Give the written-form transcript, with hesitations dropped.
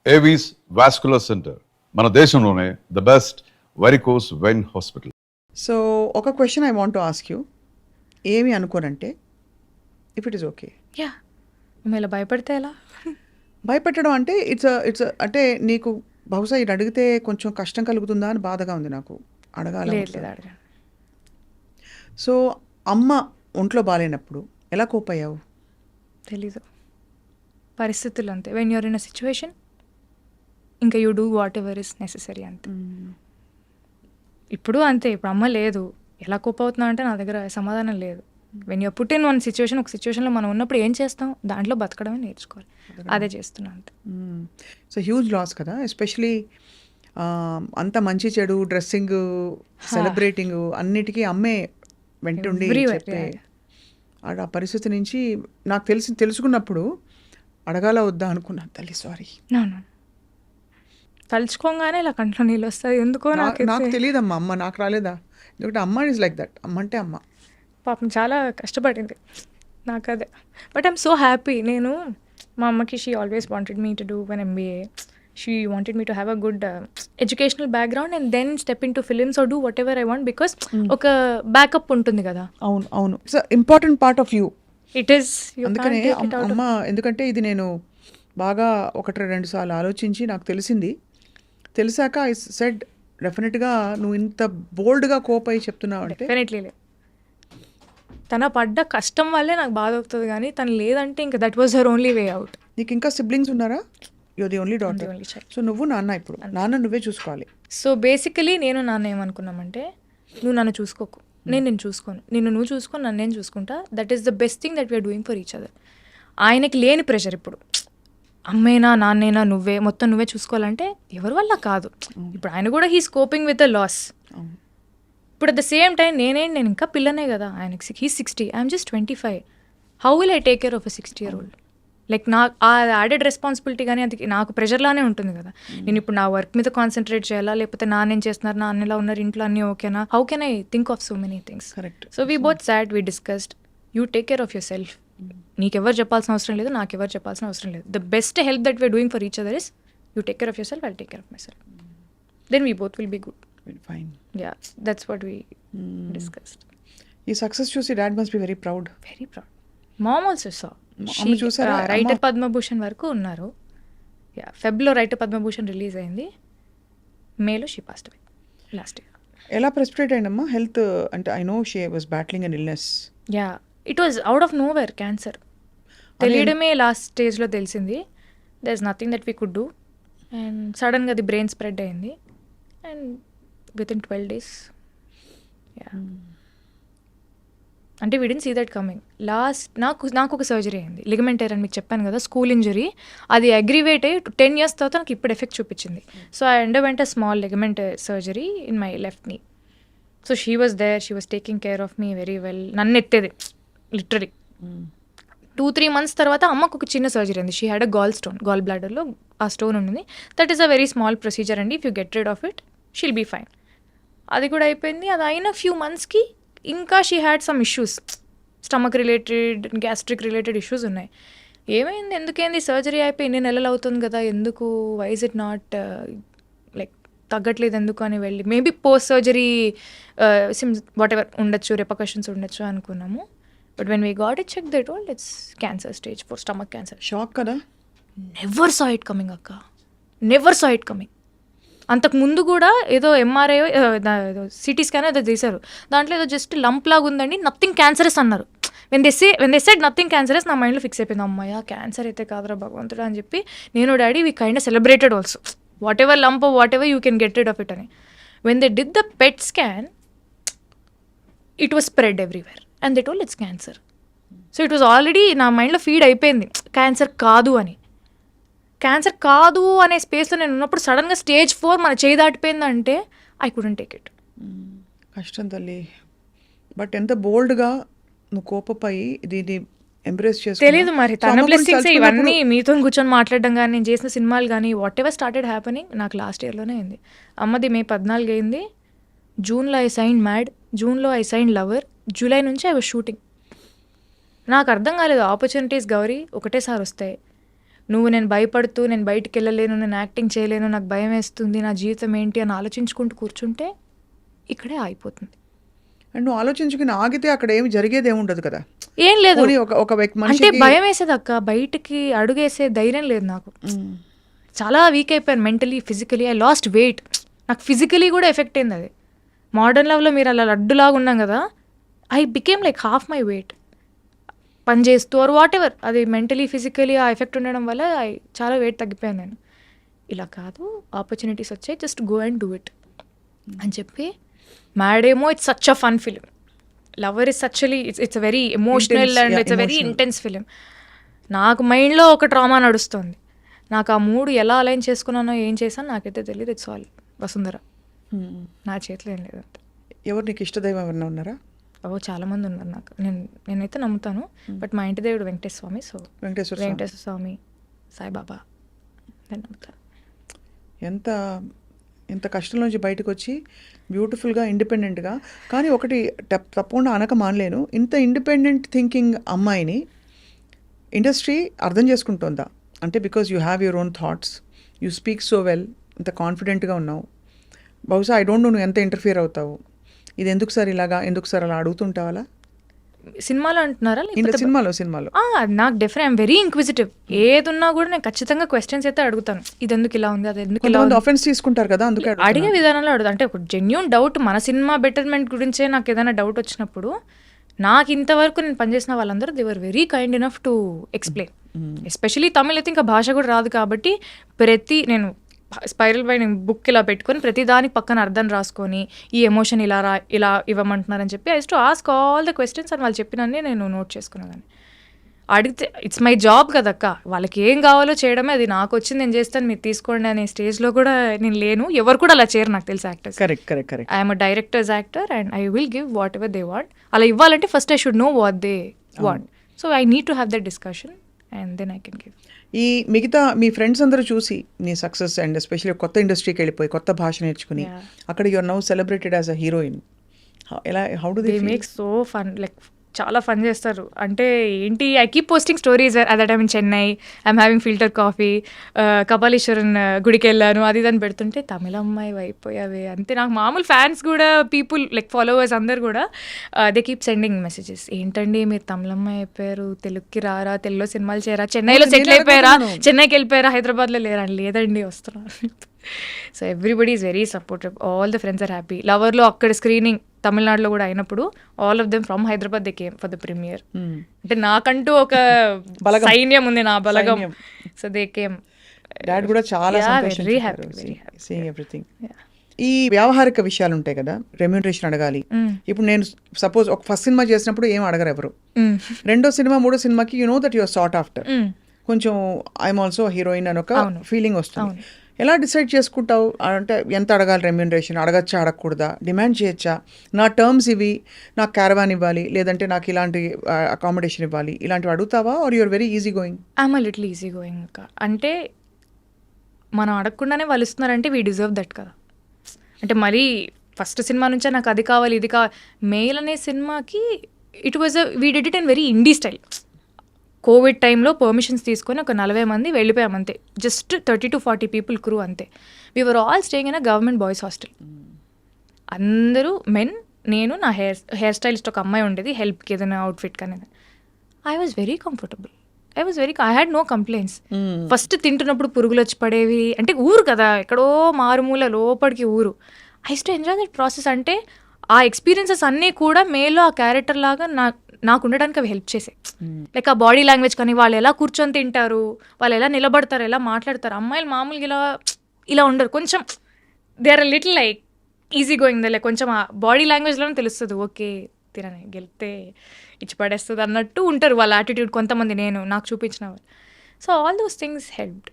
Avis vascular centre, మన దేశంలోనే the best varicose vein hospital. So ఒక question I want to ask you, ఏమి అనుకోనంటే, if it is okay. Yeah మేము ఇలా భయపడితే ఎలా? భయపెట్టడం అంటే ఇట్స్ అంటే నీకు బహుశా ఇది అడిగితే కొంచెం కష్టం కలుగుతుందా అని బాధగా ఉంది నాకు అడగాలి. లేదు లేదు అడగండి. సో అమ్మ ఒంట్లో బాగాలేనప్పుడు ఎలా కోపయ్యావు? తెలీదు, పరిస్థితులు అంతే. When you're in a situation ఇంకా you do whatever is necessary అంతే. ఇప్పుడు అంతే, ఇప్పుడు అమ్మ లేదు, ఎలా కోపం అవుతున్నా అంటే నా దగ్గర సమాధానం లేదు. When you're put in one situation, ఒక సిచ్యువేషన్లో మనం ఉన్నప్పుడు ఏం చేస్తాం, దాంట్లో బతకడమే నేర్చుకోవాలి. అదే చేస్తున్నా అంతే. సో హ్యూజ్ లాస్ కదా, ఎస్పెషలీ అంత మంచి చెడు డ్రెస్సింగ్ సెలబ్రేటింగ్ అన్నిటికీ అమ్మే వెంటుండి Everywhere, చెప్తే yeah. ఆ పరిస్థితి నుంచి నాకు తెలుసుకున్నప్పుడు అడగాల వద్దా అనుకున్నా. తల్లి సారీ, No. తలుచుకోగానే ఇలా కంట్లో నీళ్ళు వస్తాయి ఎందుకో నాకు తెలియదమ్మా, అమ్మ నాకు రాలేదా? ఎందుకంటే అమ్మ ఈజ్ లైక్ దట్, అమ్మ అంటే అమ్మ. పాపం చాలా కష్టపడింది నాకు అదే. But I'm so happy. నేను మా అమ్మకి she always wanted me to do one MBA. She wanted me to have a good educational background and then step in to films or do whatever I want, because ఒక backup ఉంటుంది కదా. అవును అవును, it's important part of you. It is. అందుకనే అమ్మ, ఎందుకంటే ఇది నేను బాగా 1-2 సార్లు ఆలోచించి నాకు తెలిసాక ఐ సెడ్ డెఫినెట్గా నువ్వు ఇంత బోల్డ్గా కోపై చెప్తున్నావు అంటే డెఫినెట్లీ లేదు. తన పడ్డ కష్టం వల్లే నాకు బాధ అవుతుంది, కానీ తను లేదంటే ఇంకా that was her only way out. నీకు ఇంకా సిబ్లింగ్స్ ఉన్నారా? Your the only daughter. only child. So నువ్వు నాన్న, ఇప్పుడు నాన్న నువ్వే చూసుకోవాలి. సో బేసికలీ నేను నాన్న ఏమనుకున్నామంటే, నువ్వు నన్ను చూసుకోకు, నేను చూసుకోను, నువ్వు చూసుకొని నన్ను నేను చూసుకుంటా. That is the best thing that we're doing for each other. ఆయనకి లేని ప్రెషర్ ఇప్పుడు, అమ్మేనా నాన్నేనా నువ్వే మొత్తం నువ్వే చూసుకోవాలంటే ఎవరి వల్ల కాదు. ఇప్పుడు ఆయన కూడా he's coping with a loss. ఇప్పుడు అట్ ద సేమ్ టైం నేను ఇంకా పిల్లనే కదా, ఆయనకి he's 60, I'm just 25. How will I take care of a 60-year-old? Like నాకు ఆ యాడెడ్ రెస్పాన్సిబిలిటీ కానీ అది నాకు ప్రెషర్లానే ఉంటుంది కదా. నేను ఇప్పుడు నా వర్క్ మీద కాన్సన్ట్రేట్ చేయాలా, లేకపోతే నాన్నేం చేస్తున్నారు, నాన్న ఎలా ఉన్నారు, ఇంట్లో అన్నీ ఓకేనా, how can I think of so many things. Correct. So we both sat, we discussed, you take care of yourself. నీకెవరు చెప్పాల్సిన అవసరం లేదు, నాకెవరు చెప్పాల్సిన అవసరం లేదు. The best help that we're doing for each other is you take care of yourself, I'll take care of myself. Then we both will be good. Fine. Yeah, that's what we discussed. ఈ success చూసి dad must be very proud. Very proud. Mom also saw. అమ్మ చూసారా? Writer Padmabhushan వరకు ఉన్నారు. Yeah, ఫెబ్లో writer Padmabhushan release అయింది, మేలో she passed away last year. ఎలా ప్రెసిపిటేట్ అయిందమ్మా హెల్త్? అంటే I know she was battling an illness. Yeah, it was out of nowhere cancer. తెలియడమే లాస్ట్ స్టేజ్లో తెలిసింది. There is nothing that we could do. And సడన్గా అది బ్రెయిన్ స్ప్రెడ్ అయింది and within 12 days. Yeah, అంటే we didn't see that coming. నాకు ఒక surgery అయింది, లిగమెంట్ టైర్ అని మీకు చెప్పాను కదా, స్కూల్ ఇంజరీ. అది అగ్రివేట్ అయ్యి 10 years తర్వాత నాకు ఇప్పుడు ఎఫెక్ట్ చూపించింది. So I underwent a small ligament surgery in my left knee. So she was there, she was taking care of me very well. నన్ను ఎత్తేది లిటరలీ. 2-3 months తర్వాత అమ్మకు ఒక చిన్న సర్జరీ అయింది. షీ హ్యాడ్ అ గాల్ బ్లాడర్లో ఆ స్టోన్ ఉంది. That is a very small procedure అండి. If you get rid of it she'll be fine. అది కూడా అయిపోయింది. అది అయిన few monthsకి ఇంకా she had some issues, stomach related, gastric related issues ఉన్నాయి. ఏమైంది, ఎందుకేంది, సర్జరీ అయిపోయి 2 నెలలు అవుతుంది కదా, ఎందుకు, why is it not like తగ్గట్లేదు ఎందుకు అని వెళ్ళి maybe post surgery whatever ఉండొచ్చు, రిపర్కషన్స్ ఉండొచ్చు అనుకున్నాము. But when we got it check they told it's cancer stage 4, stomach cancer. Shock కదా. నెవర్ సా ఇట్ కమింగ్ అక్క, నెవర్ సా ఇట్ కమింగ్. అంతకు ముందు కూడా ఏదో ఎంఆర్ఐ ఏదో సిటీ స్కాన్ ఏదో చేశారు, దాంట్లో ఏదో జస్ట్ లంప్ లాగా ఉందండి, నథింగ్ క్యాన్సరస్ అన్నారు. When they said nothing cancerous, నా మైండ్లో ఫిక్స్ అయిపోయింది, అమ్మాయ క్యాన్సర్ అయితే కాదురా భగవంతుడు అని చెప్పి నేను daddy we kind celebrated also, whatever lump whatever you can get rid of it అని. When they did the PET scan it was spread everywhere and they told it's cancer. So it was already నా మైండ్లో feed అయిపోయింది cancer కాదు అని. Cancer కాదు అనే స్పేస్లో నేను ఉన్నప్పుడు సడన్గా స్టేజ్ 4 మన చేయి దాటిపోయిందంటే ఐ కుడెంట్ టేక్ ఇట్. కష్టం తల్లి. బట్ ఎంత బోల్డ్గా నువ్వు కోపపై దీన్ని ఎంబ్రేస్ చేసి తెలీదు మరి తన బ్లెస్సింగ్స్ ఇవన్నీ మీతో కూర్చొని మాట్లాడడం కానీ, నేను చేసిన సినిమాలు కానీ, వాట్ ఎవర్ స్టార్టెడ్ హ్యాపెనింగ్ నాకు లాస్ట్ ఇయర్లోనే అయింది. అమ్మది May 14 అయింది, జూన్లో ఐ సైన్ మ్యాడ్, జూన్లో ఐ సైన్ లవర్, జూలై నుంచి ఐ వాజ్ షూటింగ్. నాకు అర్థం కాలేదు, ఆపర్చునిటీస్ గౌరీ ఒకటేసారి వస్తాయి, నువ్వు నేను భయపడుతూ నేను బయటికి వెళ్ళలేను, నేను యాక్టింగ్ చేయలేను, నాకు భయం వేస్తుంది, నా జీవితం ఏంటి అని ఆలోచించుకుంటూ కూర్చుంటే ఇక్కడే ఆగిపోతుంది. అండ్ నువ్వు ఆలోచించుకుని ఆగితే అక్కడ ఏమి జరిగేది ఏమి ఉండదు కదా. ఏం లేదు, పోనీ ఒక వ్యక్తి అంటే మనిషికి భయం వేసేది అక్క, బయటికి అడుగేసే ధైర్యం లేదు నాకు. చాలా వీక్ అయిపోయాను mentally, physically. I lost weight. నాకు ఫిజికలీ కూడా ఎఫెక్ట్ అయింది అది. మోడర్న్ లవ్లో మీరు అలా లడ్డులాగా ఉన్నాం కదా, I became like half my weight పని చేస్తూ ఆర్ వాట్ ఎవర్. అది మెంటలీ ఫిజికలీ ఆ ఎఫెక్ట్ ఉండడం వల్ల చాలా వెయిట్ తగ్గిపోయాను నేను. ఇలా కాదు, ఆపర్చునిటీస్ వచ్చాయి, just go and do it అని చెప్పి. మ్యాడ్ ఏమో it's such a fun film. Lover is సచ్చువలీ it's a very emotional and it's a very intense film. నాకు మైండ్లో ఒక ట్రామా నడుస్తుంది. నాకు ఆ మూడు ఎలా అలైన్ చేసుకున్నానో ఏం చేశానో నాకైతే తెలియదు. It's all Vasundhara. నా చేతిలో ఏం లేదు. ఎవరు నీకు ఇష్టదైవం ఎవరన్నా ఉన్నారా? చాలామంది ఉన్నారు నాకు. నేనైతే నమ్ముతాను, బట్ మా ఇంటి దేవుడు వెంకటేశ్వర స్వామి. సో వెంకటేశ్వర స్వామి, సాయిబాబా నేను నమ్ముతాను. ఎంత కష్టం నుంచి బయటకు వచ్చి బ్యూటిఫుల్గా ఇండిపెండెంట్గా, కానీ ఒకటి తప్పకుండా అనక మానలేను, ఇంత ఇండిపెండెంట్ థింకింగ్ అమ్మాయిని ఇండస్ట్రీ అర్థం చేసుకుంటుందా? అంటే because you have your own thoughts, you speak so well, ఇంత కాన్ఫిడెంట్గా ఉన్నావు. బహుశా ఐ డోంట్ నో నువ్వు ఎంత ఇంటర్ఫియర్ అవుతావు, ఇది ఎందుకు సార్ ఇలాగా, ఎందుకు సార్ అలా అడుగుతుంటావా? సినిమాలో అంటున్నారా? సినిమాలో నాకు డెఫినెట్ ఐఎమ్ వెరీ ఇంక్విజిటివ్. ఏదున్నా కూడా నేను ఖచ్చితంగా క్వశ్చన్స్ అయితే అడుగుతాను. ఇది ఎందుకు ఇలా ఉంది, అది ఎందుకు ఇలా ఉంది. ఆఫెన్స్ తీసుకుంటారు కదా, అందుకే అడిగే విధానంలో అడుగుతాను. అంటే ఒక జెన్యూన్ డౌట్, మన సినిమా బెటర్మెంట్ గురించే నాకు ఏదైనా డౌట్ వచ్చినప్పుడు, నాకు ఇంతవరకు నేను పనిచేసిన వాళ్ళందరూ they were very kind enough to explain. Especially Tamil అయితే ఇంకా భాష కూడా రాదు కాబట్టి నేను స్పైరల్ బై నేను బుక్ ఇలా పెట్టుకొని ప్రతి దానికి పక్కన అర్థం రాసుకొని ఈ ఎమోషన్ ఇలా ఇవ్వమంటున్నారని చెప్పి I to ask all the questions అని వాళ్ళు చెప్పినన్ని నేను నోట్ చేసుకున్నాను. అడిగితే ఇట్స్ మై జాబ్ కదక్క, వాళ్ళకి ఏం కావాలో చేయడమే, అది నాకు వచ్చింది నేను చేస్తాను, మీరు తీసుకోండి అనే స్టేజ్లో కూడా నేను లేను. ఎవరు కూడా అలా చేయరు నాకు తెలిసి actors. Correct. I'm a director's actor and I will give whatever they want. అలా ఇవ్వాలంటే first I should know what they want. So I need to have that discussion and then I can give. ఈ మిగతా మీ friends అందరూ చూసి నీ success and especially కొత్త ఇండస్ట్రీకి వెళ్ళిపోయి కొత్త భాష నేర్చుకుని అక్కడ you're now celebrated as a heroine, how do they make so fun, like చాలా ఫన్ చేస్తారు. అంటే ఏంటి, I keep posting stories at that I'm in Chennai, I'm having filter coffee, Kapaleeshwaran గుడికి వెళ్ళాను, అది దాన్ని పెడుతుంటే తమిళ అమ్మాయి అయిపోయావే అంతే. నాకు మామూలు ఫ్యాన్స్ కూడా, పీపుల్ లైక్ ఫాలోవర్స్ అందరు కూడా దే కీప్ సెండింగ్ మెసేజెస్. ఏంటండి మీరు తమిళ అమ్మాయి అయిపోయారు, తెలుగుకి రారా, తెలుగులో సినిమాలు చేయరా, చెన్నైలో సెటిల్ అయిపోయారా, చెన్నైకి వెళ్ళిపోయారా, హైదరాబాద్లో లేరా? లేదండి వస్తున్నారు. So everybody is very supportive, all the friends are happy. లవర్లో అక్కడ స్క్రీనింగ్ తమిళనాడులో కూడా అయినప్పుడు all of them from Hyderabad they came for the premiere. అంటే నాకంటూ ఒక సైన్యం ఉంది, నా బలగం. So they came. డాడ్ కూడా చాలా very happy, very happy seeing everything. ఈ వ్యావహారిక విషయాలు ఉంటాయి కదా, రెమ్యూనరేషన్ అడగాలి. ఇప్పుడు నేను సపోజ్ ఒక ఫస్ట్ సినిమా చేసినప్పుడు ఏం అడగరు ఎవరు, రెండో సినిమా మూడో సినిమాకి you know that your sought after, కొంచెం ఐఎమ్ ఆల్సో హీరోయిన్ అని ఒక ఫీలింగ్ వస్తుంది. ఎలా డిసైడ్ చేసుకుంటావు? అంటే ఎంత అడగాలి రెమ్యూనరేషన్, అడగచ్చా అడగకూడదా, డిమాండ్ చేయొచ్చా, నా టర్మ్స్ ఇవి, నాకు క్యారవాన్ ఇవ్వాలి, లేదంటే నాకు ఇలాంటి అకామిడేషన్ ఇవ్వాలి, ఇలాంటివి అడుగుతావా? Or you're very easy going? I'm a little easy going అక్క. అంటే మనం అడగకుండానే వాళ్ళు ఇస్తున్నారంటే వీ డిజర్వ్ దట్ కదా. అంటే మరీ ఫస్ట్ సినిమా నుంచే నాకు అది కావాలి ఇది కావాలి. మెయిల్ అనే సినిమాకి it was we did it in very INDI style. Covid టైంలో పర్మిషన్స్ తీసుకొని ఒక 40 మంది వెళ్ళిపోయాం అంతే, జస్ట్ 30 to 40 పీపుల్ క్రూ అంతే. We were all staying in a government boys hostel. అందరూ మెన్, నేను, నా హెయిర్ స్టైలిస్ట్ ఒక అమ్మాయి ఉండేది హెల్ప్కి ఏదైనా అవుట్ఫిట్ కానీ. I was very comfortable, I had no complaints. First తింటున్నప్పుడు పురుగులు వచ్చి పడేవి, అంటే ఊరు కదా, ఎక్కడో మారుమూల లోపలికి ఊరు. I to enjoy that process. అంటే ఆ ఎక్స్పీరియన్సెస్ అన్నీ కూడా మేలో ఆ క్యారెక్టర్ లాగా నాకు ఉండడానికి అవి హెల్ప్ చేసాయి. లైక్ ఆ బాడీ లాంగ్వేజ్ కానీ, వాళ్ళు ఎలా కూర్చొని తింటారు, వాళ్ళు ఎలా నిలబడతారు, ఎలా మాట్లాడతారు. అమ్మాయిలు మామూలుగా ఇలా ఉండరు, కొంచెం they are little like easy going. Like కొంచెం ఆ బాడీ లాంగ్వేజ్లోనే తెలుస్తుంది, ఓకే తినని గెలిపితే ఇచ్చి పడేస్తుంది అన్నట్టు ఉంటారు వాళ్ళ యాటిట్యూడ్ కొంతమంది, నాకు చూపించిన వాళ్ళు. So all those things helped.